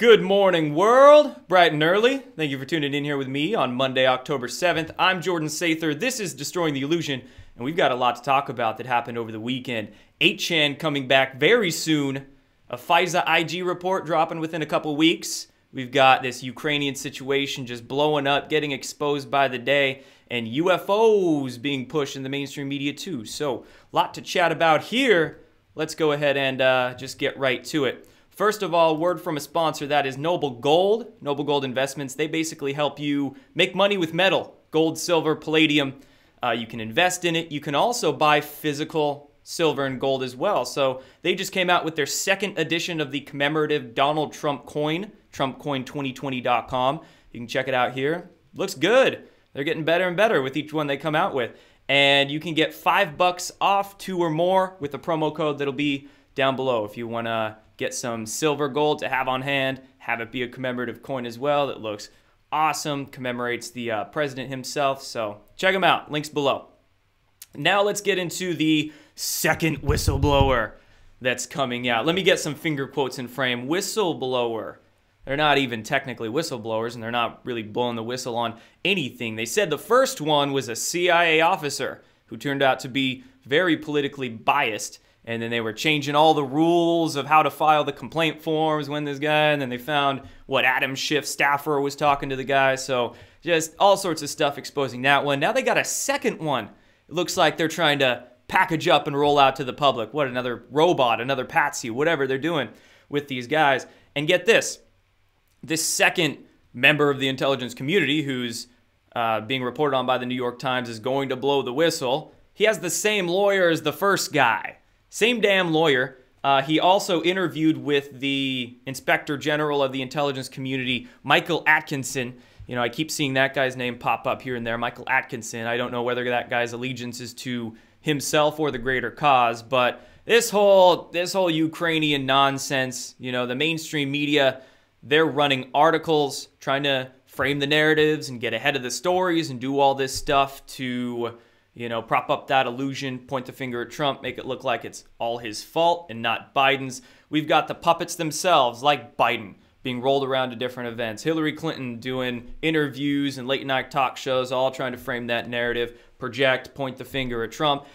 Good morning, world. Bright and early. Thank you for tuning in here with me on Monday, October 7th. I'm Jordan Sather. This is Destroying the Illusion, and we've got a lot to talk about that happened over the weekend. 8chan coming back very soon. A FISA IG report dropping within a couple weeks. We've got this Ukrainian situation just blowing up, getting exposed by the day, and UFOs being pushed in the mainstream media too. So, a lot to chat about here. Let's go ahead and just get right to it. First of all, word from a sponsor, that is NOBLEGOLD. NOBLEGOLD Investments, they basically help you make money with metal, gold, silver, palladium. You can invest in it. You can also buy physical silver and gold as well. So they just came out with their second edition of the commemorative Donald Trump coin, TrumpCoin2020.com. You can check it out here. Looks good. They're getting better and better with each one they come out with. And you can get $5 off 2 or more with a promo code that'll be down below if you want to get some silver gold to have on hand, have it be a commemorative coin as well that looks awesome, commemorates the president himself. So check them out, links below. Now let's get into the second whistleblower that's coming out. Let me get some finger quotes in frame. Whistleblower. They're not even technically whistleblowers, and they're not really blowing the whistle on anything. They said the first one was a CIA officer who turned out to be very politically biased. And then they were changing all the rules of how to file the complaint forms when this guy, and then they found what Adam Schiff staffer was talking to the guy. So just all sorts of stuff exposing that one. Now they got a second one. It looks like they're trying to package up and roll out to the public. What, another robot, another patsy, whatever they're doing with these guys. And get this, this second member of the intelligence community who's being reported on by the New York Times is going to blow the whistle. He has the same lawyer as the first guy. Same damn lawyer. He also interviewed with the Inspector General of the intelligence community, Michael Atkinson. You know, I keep seeing that guy's name pop up here and there, Michael Atkinson. I don't know whether that guy's allegiance is to himself or the greater cause, but this whole Ukrainian nonsense, you know, the mainstream media, they're running articles, trying to frame the narratives and get ahead of the stories and do all this stuff to, you know, prop up that illusion, point the finger at Trump, make it look like it's all his fault and not Biden's. We've got the puppets themselves, like Biden, being rolled around to different events. Hillary Clinton doing interviews and late night talk shows, all trying to frame that narrative, project, point the finger at Trump.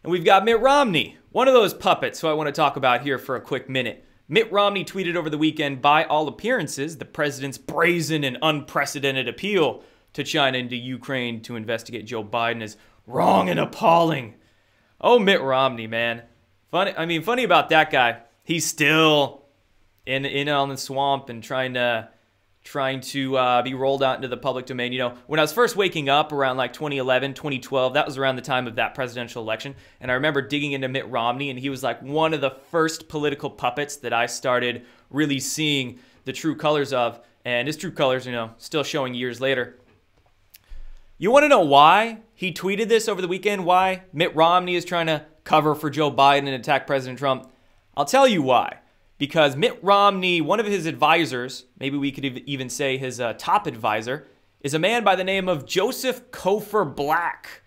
And we've got Mitt Romney, one of those puppets who I want to talk about here for a quick minute. Mitt Romney tweeted over the weekend, by all appearances, the president's brazen and unprecedented appeal to China and to Ukraine to investigate Joe Biden is wrong and appalling. Oh, Mitt Romney, man. Funny about that guy. He's still in on the swamp and trying to be rolled out into the public domain. You know, when I was first waking up around like 2011, 2012, that was around the time of that presidential election. And I remember digging into Mitt Romney, and he was like one of the first political puppets that I started really seeing the true colors of. And his true colors, you know, still showing years later. You want to know why he tweeted this over the weekend? Why Mitt Romney is trying to cover for Joe Biden and attack President Trump? I'll tell you why. Because Mitt Romney, one of his advisors, maybe we could even say his top advisor, is a man by the name of Joseph Cofer Black.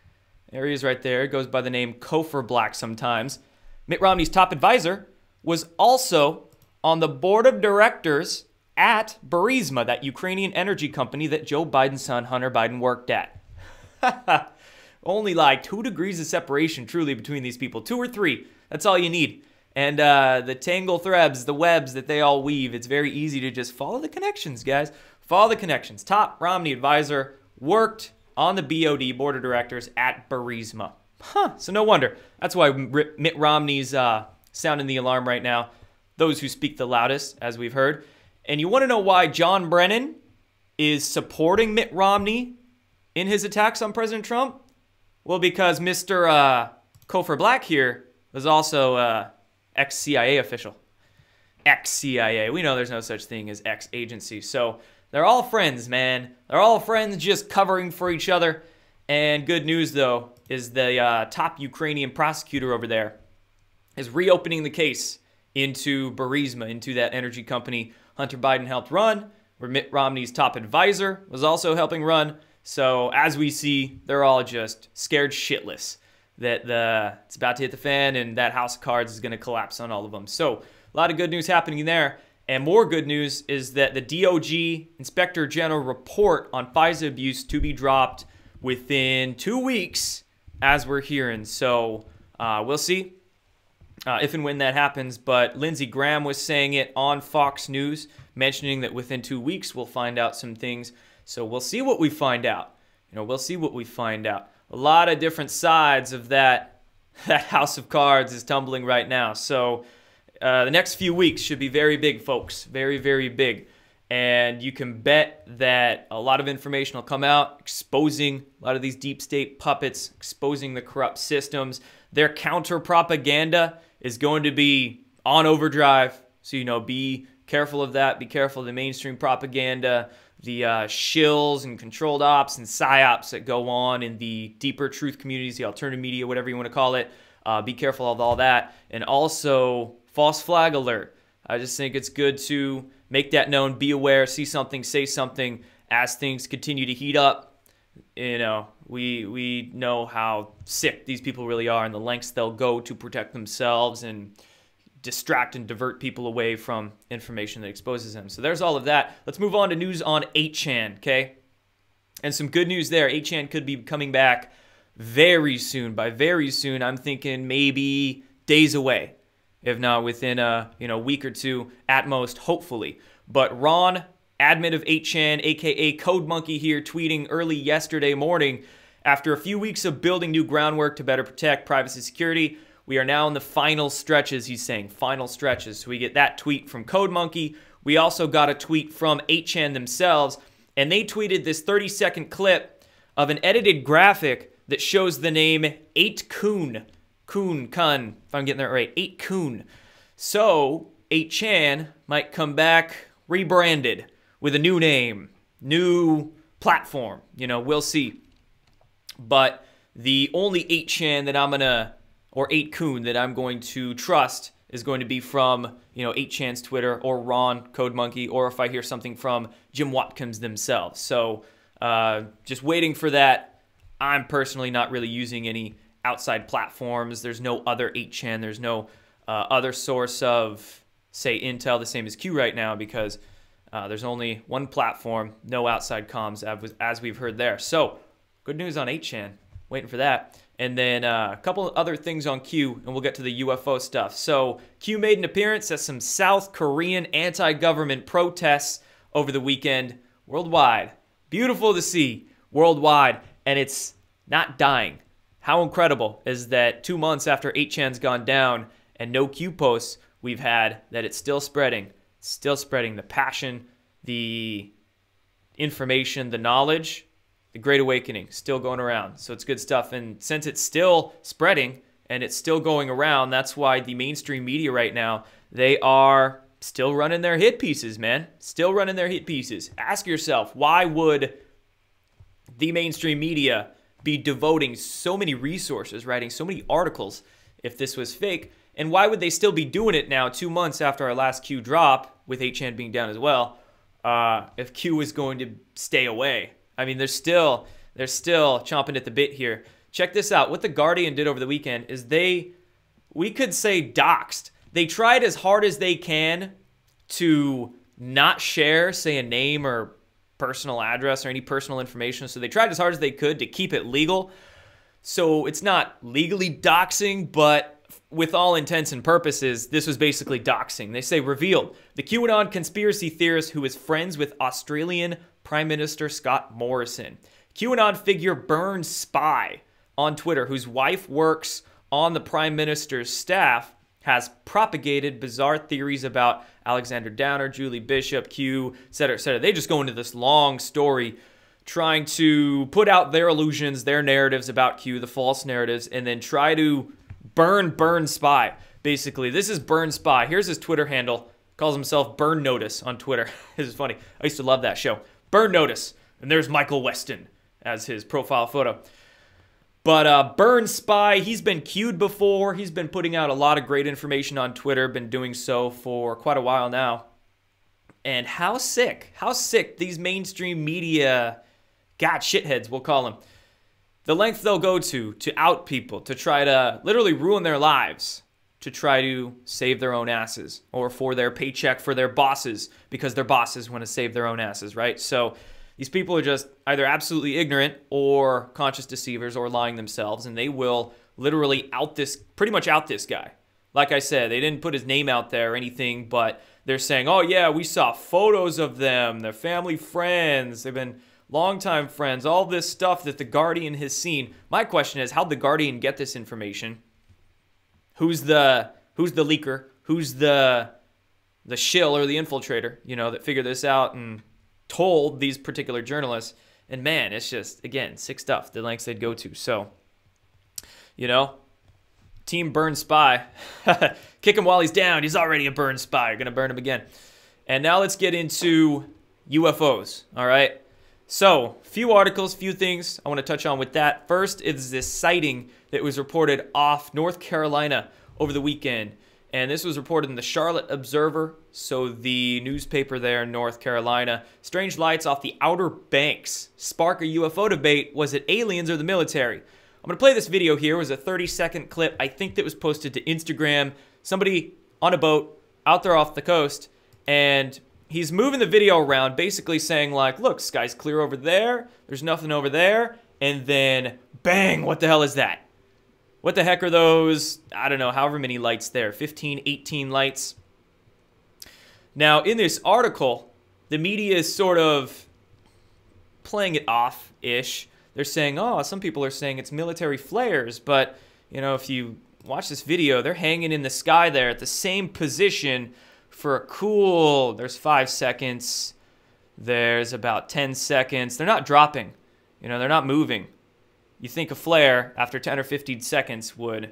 There he is right there. Goes by the name Cofer Black sometimes. Mitt Romney's top advisor was also on the board of directors at Burisma, that Ukrainian energy company that Joe Biden's son, Hunter Biden, worked at. Only like 2 degrees of separation truly between these people. 2 or 3. That's all you need. And the tangle threads, the webs that they all weave, it's very easy to just follow the connections, guys. Follow the connections. Top Romney advisor worked on the BOD, board of directors, at Burisma. So no wonder. That's why Mitt Romney's sounding the alarm right now. Those who speak the loudest, as we've heard. And you want to know why John Brennan is supporting Mitt Romney in his attacks on President Trump? Well, because Mr. Cofer Black here was also ex-CIA official. Ex-CIA. We know there's no such thing as ex-agency. So they're all friends, man. They're all friends just covering for each other. And good news, though, is the top Ukrainian prosecutor over there is reopening the case into Burisma, into that energy company Hunter Biden helped run, where Mitt Romney's top advisor was also helping run. So as we see, they're all just scared shitless that it's about to hit the fan and that house of cards is going to collapse on all of them. So a lot of good news happening there. And more good news is that the DOJ Inspector General report on FISA abuse to be dropped within 2 weeks, as we're hearing. So we'll see if and when that happens. But Lindsey Graham was saying it on Fox News, mentioning that within 2 weeks we'll find out some things. So we'll see what we find out. We'll see what we find out. A lot of different sides of that house of cards is tumbling right now. So the next few weeks should be very big, folks. Very, very big. And you can bet that a lot of information will come out exposing a lot of these deep state puppets, exposing the corrupt systems. Their counter propaganda is going to be on overdrive. So, be careful of that. Be careful of the mainstream propaganda, the shills and controlled ops and psyops that go on in the deeper truth communities, the alternative media, whatever you want to call it. Be careful of all that. And also, false flag alert. I just think it's good to make that known, be aware, see something, say something as things continue to heat up. We know how sick these people really are and the lengths they'll go to protect themselves and distract and divert people away from information that exposes them. So there's all of that. Let's move on to news on 8chan, okay? And some good news there. 8chan could be coming back very soon. By very soon, I'm thinking maybe days away. If not within a week or two at most, hopefully. But Ron, admin of 8chan, aka Code Monkey here, tweeting early yesterday morning, after a few weeks of building new groundwork to better protect privacy security, we are now in the final stretches, he's saying, final stretches. So we get that tweet from Code Monkey. We also got a tweet from 8chan themselves, and they tweeted this 30-second clip of an edited graphic that shows the name 8kun. Kun, if I'm getting that right, 8kun. So 8chan might come back rebranded with a new name, new platform. We'll see. But the only 8chan that I'm gonna, or 8kun that I'm going to trust is going to be from 8chan's Twitter or Ron, Code Monkey, or if I hear something from Jim Watkins themselves. So just waiting for that. I'm personally not really using any outside platforms. There's no other 8chan. There's no other source of, say, intel the same as Q right now because there's only one platform, no outside comms, as we've heard there. So good news on 8chan. Waiting for that. And then a couple other things on Q, and we'll get to the UFO stuff. So Q made an appearance at some South Korean anti-government protests over the weekend worldwide. Beautiful to see worldwide, and it's not dying. How incredible is that 2 months after 8chan's gone down and no Q posts we've had, that it's still spreading. It's still spreading. The passion, the information, the knowledge, the Great Awakening, still going around. So it's good stuff. And since it's still spreading and it's still going around, that's why the mainstream media right now, they are still running their hit pieces, man. Still running their hit pieces. Ask yourself, why would the mainstream media be devoting so many resources, writing so many articles if this was fake? And why would they still be doing it now 2 months after our last Q drop, with 8chan being down as well, if Q is going to stay away? I mean, they're still chomping at the bit here. Check this out. What the Guardian did over the weekend is we could say doxed. They tried as hard as they can to not share, say, a name or personal address or any personal information. So they tried as hard as they could to keep it legal. So it's not legally doxing, but with all intents and purposes, this was basically doxing. They say, revealed, the QAnon conspiracy theorist who is friends with Australian Prime Minister Scott Morrison. QAnon figure burns spy on Twitter, whose wife works on the Prime Minister's staff, has propagated bizarre theories about Alexander Downer, Julie Bishop, Q, etc., etc. They just go into this long story trying to put out their illusions, their narratives about Q, the false narratives, and then try to burn spy. Basically, this is burn spy. Here's his Twitter handle. Calls himself Burn Notice on Twitter. This is funny. I used to love that show. Burn Notice. And there's Michael Weston as his profile photo. But Burn Spy, he's been queued before. He's been putting out a lot of great information on Twitter. Been doing so for quite a while now. And how sick these mainstream media, God, shitheads, we'll call them. The length they'll go to out people, to try to literally ruin their lives, to try to save their own asses, or for their paycheck for their bosses, because their bosses want to save their own asses, right? So these people are just either absolutely ignorant or conscious deceivers or lying themselves, and they will literally pretty much out this guy. Like I said, they didn't put his name out there or anything, but they're saying, oh yeah, we saw photos of them, they're family friends, they've been longtime friends, all this stuff that the Guardian has seen. My question is, how'd the Guardian get this information? Who's the leaker? Who's the shill or the infiltrator, that figured this out and told these particular journalists? And man, it's just, again, sick stuff, the lengths they'd go to. So, Team Burn Spy. Kick him while he's down. He's already a burn spy. You're going to burn him again. And now let's get into UFOs, all right? So, few articles, few things I want to touch on with that. First is this sighting that was reported off North Carolina over the weekend. And this was reported in the Charlotte Observer, so the newspaper there in North Carolina. Strange lights off the Outer Banks spark a UFO debate. Was it aliens or the military? I'm going to play this video here. It was a 30-second clip, I think, that was posted to Instagram. Somebody on a boat out there off the coast, and he's moving the video around, basically saying, like, look, sky's clear over there, there's nothing over there, and then, bang, what the hell is that? What the heck are those, I don't know, however many lights there, 15, 18 lights? Now, in this article, the media is sort of playing it off-ish. They're saying, oh, some people are saying it's military flares, but, if you watch this video, they're hanging in the sky there at the same position for a cool, there's 5 seconds, there's about 10 seconds. They're not dropping, they're not moving. You think a flare after 10 or 15 seconds we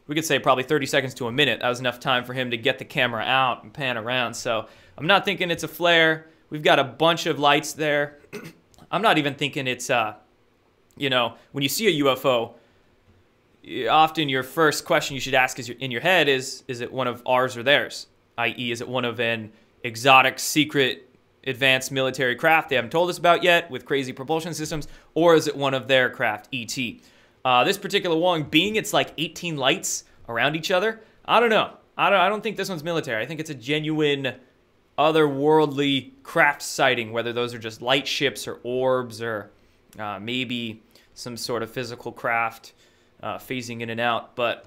could say probably 30 seconds to a minute. That was enough time for him to get the camera out and pan around. So I'm not thinking it's a flare. We've got a bunch of lights there. I'm not even thinking it's, when you see a UFO, often your first question you should ask in your head is it one of ours or theirs? I.e., is it one of an exotic, secret, advanced military craft they haven't told us about yet with crazy propulsion systems, or is it one of their craft, ET? This particular one, being it's like 18 lights around each other, I don't know. I don't think this one's military. I think it's a genuine otherworldly craft sighting, whether those are just light ships or orbs or maybe some sort of physical craft phasing in and out. But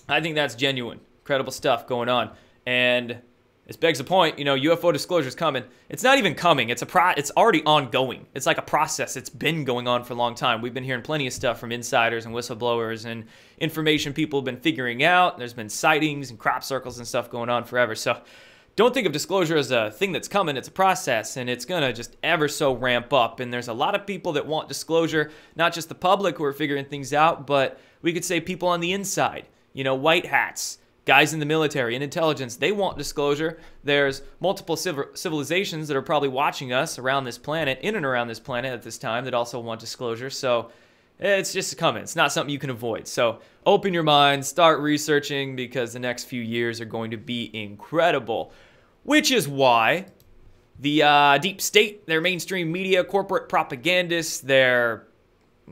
I think that's genuine. Incredible stuff going on. And this begs the point, UFO disclosure is coming. It's not even coming. It's already ongoing. It's like a process. It's been going on for a long time. We've been hearing plenty of stuff from insiders and whistleblowers and information people have been figuring out. There's been sightings and crop circles and stuff going on forever. So don't think of disclosure as a thing that's coming. It's a process, and it's going to just ever so ramp up. And there's a lot of people that want disclosure, not just the public who are figuring things out, but we could say people on the inside, white hats, guys in the military and intelligence. They want disclosure. There's multiple civilizations that are probably watching us around this planet, in and around this planet at this time, that also want disclosure. So it's just coming. It's not something you can avoid. So open your mind, start researching, because the next few years are going to be incredible. Which is why the deep state, their mainstream media, corporate propagandists, their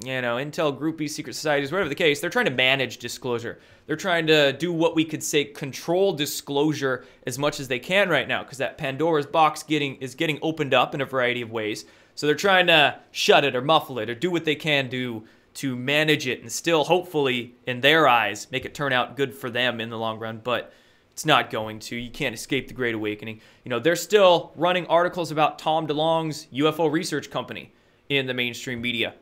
intel groupies, secret societies, whatever the case, they're trying to manage disclosure. They're trying to do what we could say control disclosure as much as they can right now, because that Pandora's box is getting opened up in a variety of ways. So they're trying to shut it or muffle it or do what they can do to manage it and still, hopefully, in their eyes, make it turn out good for them in the long run. But it's not going to. You can't escape the Great Awakening. They're still running articles about Tom DeLonge's UFO research company in the mainstream media.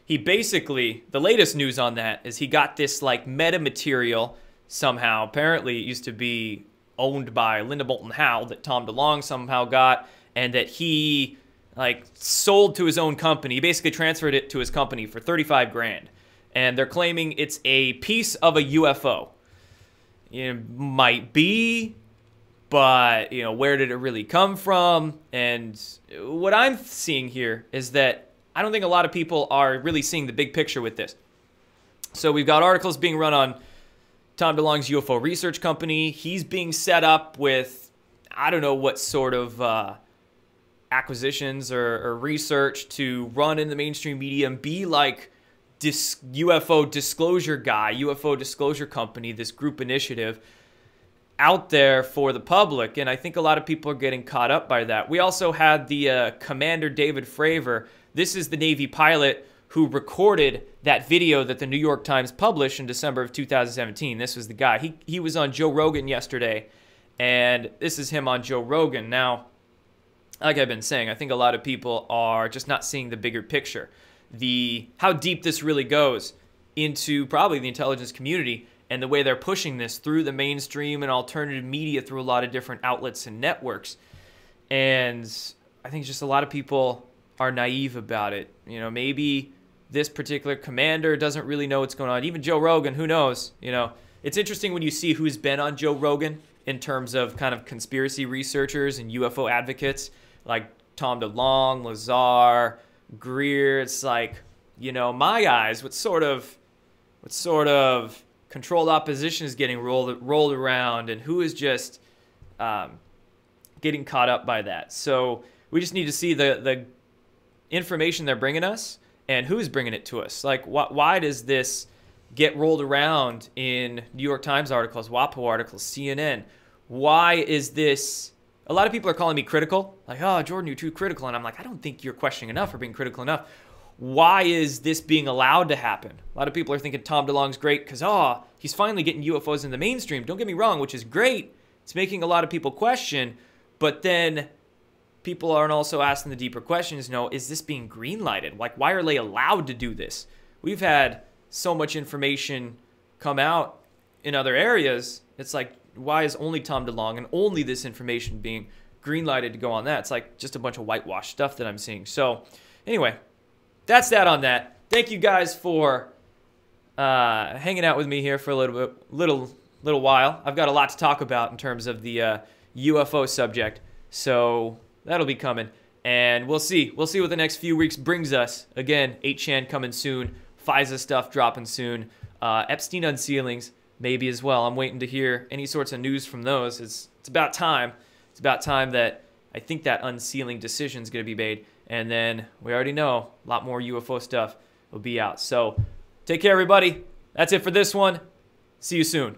He basically, the latest news on that is he got this like meta material somehow. Apparently it used to be owned by Linda Moulton Howe that Tom DeLonge somehow got, and that he sold to his own company. He basically transferred it to his company for 35 grand. And they're claiming it's a piece of a UFO. It might be, but where did it really come from? And what I'm seeing here is that I don't think a lot of people are really seeing the big picture with this. So we've got articles being run on Tom DeLonge's UFO research company. He's being set up with, I don't know what sort of acquisitions or research to run in the mainstream media and be like UFO disclosure guy, UFO disclosure company, this group initiative out there for the public. And I think a lot of people are getting caught up by that. We also had the Commander David Fravor. This is the Navy pilot who recorded that video that the New York Times published in December of 2017. This was the guy. He was on Joe Rogan yesterday, and this is him on Joe Rogan. Now, like I've been saying, I think a lot of people are just not seeing the bigger picture. How deep this really goes into probably the intelligence community and the way they're pushing this through the mainstream and alternative media through a lot of different outlets and networks. And I think just a lot of people are naive about it. You know, maybe this particular commander doesn't really know what's going on. Even Joe Rogan, who knows? You know, it's interesting when you see who's been on Joe Rogan in terms of kind of conspiracy researchers and UFO advocates, like Tom DeLonge, Lazar, Greer. It's like, you know, my guys, what sort of controlled opposition is getting rolled around, and who is just getting caught up by that. So we just need to see the information they're bringing us and who's bringing it to us. Like, why does this get rolled around in New York Times articles, WAPO articles, CNN? Why is this? A lot of people are calling me critical, like, oh, Jordan, you're too critical. And I'm like, I don't think you're questioning enough or being critical enough. Why is this being allowed to happen? A lot of people are thinking Tom DeLonge's great because, oh, he's finally getting UFOs in the mainstream. Don't get me wrong, which is great. It's making a lot of people question. But then people aren't also asking the deeper questions. No, is this being green-lighted? Like, why are they allowed to do this? We've had so much information come out in other areas. It's like, why is only Tom DeLonge and only this information being green-lighted to go on that? It's like just a bunch of whitewash stuff that I'm seeing. So anyway, that's that on that. Thank you guys for hanging out with me here for a little while. I've got a lot to talk about in terms of the UFO subject, so that'll be coming, and we'll see. We'll see what the next few weeks brings us. Again, 8chan coming soon, FISA stuff dropping soon, Epstein unsealings maybe as well. I'm waiting to hear any sorts of news from those. It's about time. It's about time that I think that unsealing decision is going to be made. And then we already know a lot more UFO stuff will be out. So take care, everybody. That's it for this one. See you soon.